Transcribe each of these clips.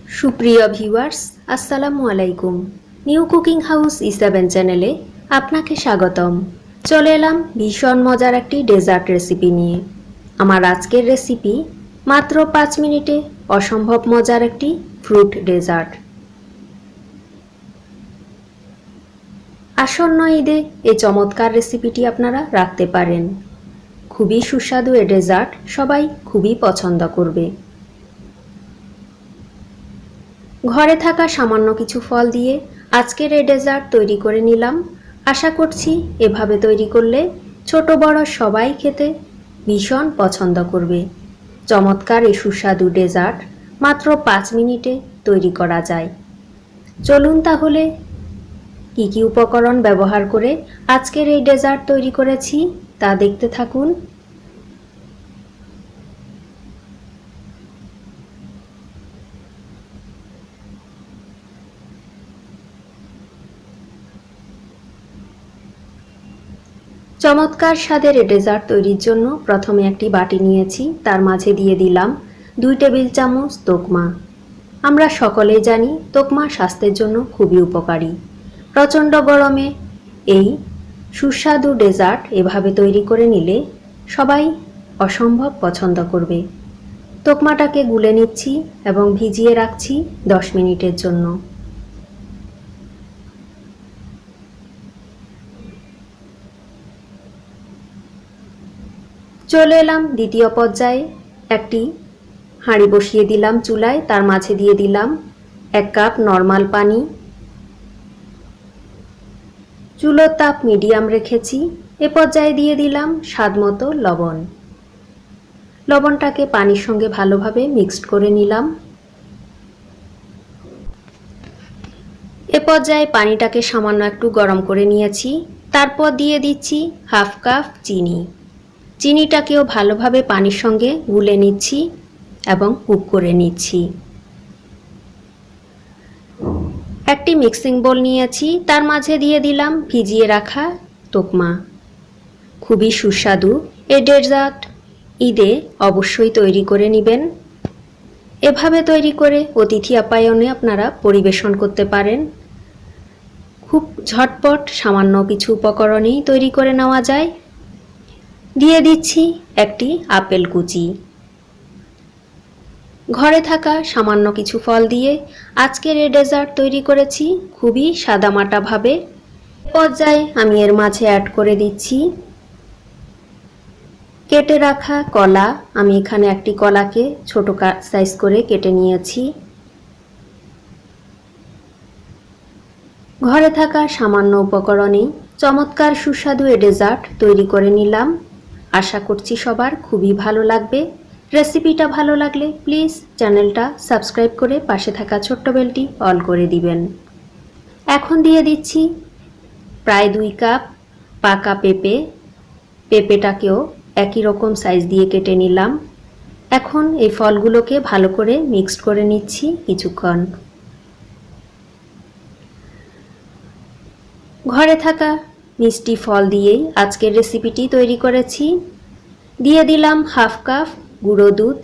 সুপ্রিয় ভিউয়ার্স, আসসালামু আলাইকুম। নিউ কুকিং হাউস E7 চ্যানেলে আপনাকে স্বাগতম। চলে এলাম ভীষণ মজার একটি ডেজার্ট রেসিপি নিয়ে। আমার আজকের রেসিপি মাত্র 5 মিনিটে অসম্ভব মজার একটি ফ্রুট ডেজার্ট। আসন্ন ঈদে এই চমৎকার রেসিপিটি আপনারা রাখতে পারেন। খুবই সুস্বাদু এই ডেজার্ট সবাই খুবই পছন্দ করবে। ঘরে থাকা সামান্য কিছু ফল দিয়ে আজকের এই ডেজার্ট তৈরি করে নিলাম। আশা করছি এভাবে তৈরি করলে ছোট বড় সবাই খেতে ভীষণ পছন্দ করবে। চমৎকার এই সুস্বাদু ডেজার্ট মাত্র 5 মিনিটে তৈরি করা যায়। চলুন তাহলে কি কি উপকরণ ব্যবহার করে আজকের এই ডেজার্ট তৈরি করেছি তা দেখতে থাকুন। চমৎকার স্বাদের এই ডেজার্ট তৈরির জন্য প্রথমে একটি বাটি নিয়েছি, তার মাঝে দিয়ে দিলাম 2 টেবিল চামচ তোকমা। আমরা সকলেই জানি তোকমা স্বাস্থ্যের জন্য খুবই উপকারী। প্রচণ্ড গরমে এই সুস্বাদু ডেজার্ট এভাবে তৈরি করে নিলে সবাই অসম্ভব পছন্দ করবে। তোকমাটাকে গুলে নিচ্ছি এবং ভিজিয়ে রাখছি 10 মিনিটের জন্য। চলে এলাম দ্বিতীয় পর্যায়ে। একটি হাঁড়ি বসিয়ে দিলাম চুলায়, তার মাঝে দিয়ে দিলাম 1 কাপ নরমাল পানি। চুলোর তাপ মিডিয়াম রেখেছি। এ পর্যায়ে দিয়ে দিলাম স্বাদমতো লবণ। লবণটাকে পানির সঙ্গে ভালোভাবে মিক্সড করে নিলাম। এ পর্যায়ে পানিটাকে সামান্য একটু গরম করে নিয়েছি। তারপর দিয়ে দিচ্ছি 1/2 কাপ চিনি। চিনিটাকেও ভালোভাবে পানির সঙ্গে গুলে নিচ্ছি এবং কুক করে নিচ্ছি। একটি মিক্সিং বোল নিয়েছি, তার মাঝে দিয়ে দিলাম ভিজিয়ে রাখা তোকমা। খুবই সুস্বাদু এই ডেজার্ট ঈদে অবশ্যই তৈরি করে নেবেন। এভাবে তৈরি করে অতিথি আপ্যায়নে আপনারা পরিবেশন করতে পারেন। খুব ঝটপট সামান্য কিছু উপকরণেই তৈরি করে নেওয়া যায়। দিয়ে দিচ্ছি একটি আপেল কুচি। ঘরে থাকা সামান্য কিছু ফল দিয়ে আজকের এই ডেজার্ট তৈরি করেছি খুবই সাদামাটাভাবে। পর্যায়ে আমি এর মাঝে অ্যাড করে দিচ্ছি কেটে রাখা কলা। আমি এখানে একটি কলাকে ছোট সাইজ করে কেটে নিয়েছি। ঘরে থাকা সামান্য উপকরণেই চমৎকার সুস্বাদু এই ডেজার্ট তৈরি করে নিলাম। আশা করছি সবার খুবই ভালো লাগবে। রেসিপিটা ভালো লাগলে প্লিজ চ্যানেলটা সাবস্ক্রাইব করে পাশে থাকা ছোট্ট বেলটি অল করে দিবেন। এখন দিয়ে দিচ্ছি প্রায় 2 কাপ পাকা পেঁপে। পেঁপেটাকেও একই রকম সাইজ দিয়ে কেটে নিলাম। এখন এই ফলগুলোকে ভালো করে মিক্সড করে নিচ্ছি কিছুক্ষণ। ঘরে থাকা মিষ্টি ফল দিয়েই আজকের রেসিপিটি তৈরি করেছি। দিয়ে দিলাম 1/2 কাপ গুঁড়ো দুধ।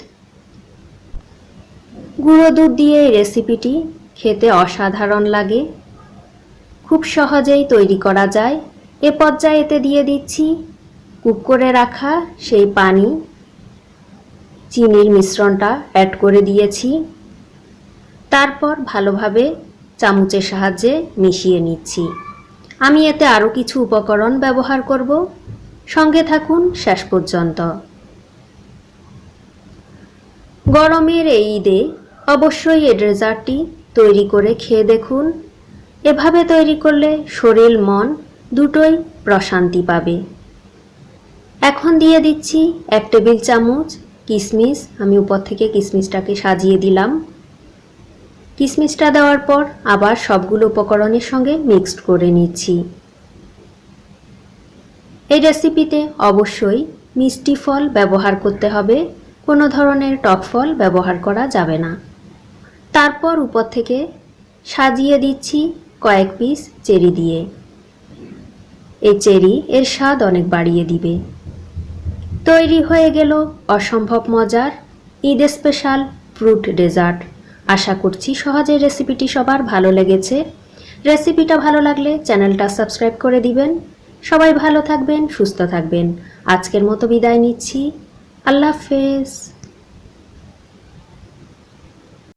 গুঁড়ো দুধ দিয়ে এই রেসিপিটি খেতে অসাধারণ লাগে, খুব সহজেই তৈরি করা যায়। এ পর্যায়ে এতে দিয়ে দিচ্ছি কুক করে রাখা সেই পানি। চিনির মিশ্রণটা অ্যাড করে দিয়েছি। তারপর ভালোভাবে চামচের সাহায্যে মিশিয়ে নিচ্ছি। আমি এতে আরও কিছু উপকরণ ব্যবহার করব, সঙ্গে থাকুন শেষ পর্যন্ত। গরমের এই ঈদে অবশ্যই এই ডেজার্টটি তৈরি করে খেয়ে দেখুন। এভাবে তৈরি করলে শরীর মন দুটোই প্রশান্তি পাবে। এখন দিয়ে দিচ্ছি 1 টেবিল চামচ কিশমিশ। আমি উপর থেকে কিশমিশটাকে সাজিয়ে দিলাম। কিশমিশটা দেওয়ার পর আবার সবগুলো উপকরণের সঙ্গে মিক্সড করে নিচ্ছি। এই রেসিপিতে অবশ্যই মিষ্টি ফল ব্যবহার করতে হবে, কোনো ধরনের টক ফল ব্যবহার করা যাবে না। তারপর উপর থেকে সাজিয়ে দিচ্ছি কয়েক পিস চেরি দিয়ে। এই চেরি এর স্বাদ অনেক বাড়িয়ে দিবে। তৈরি হয়ে গেল অসম্ভব মজার ঈদ স্পেশাল ফ্রুট ডেজার্ট। আশা করছি সহজে রেসিপিটি সবার ভালো লেগেছে। রেসিপিটা ভালো লাগলে চ্যানেলটা সাবস্ক্রাইব করে দিবেন। সবাই ভালো থাকবেন, সুস্থ থাকবেন। আজকের মতো বিদায় নিচ্ছি। আল্লাহ হাফেজ।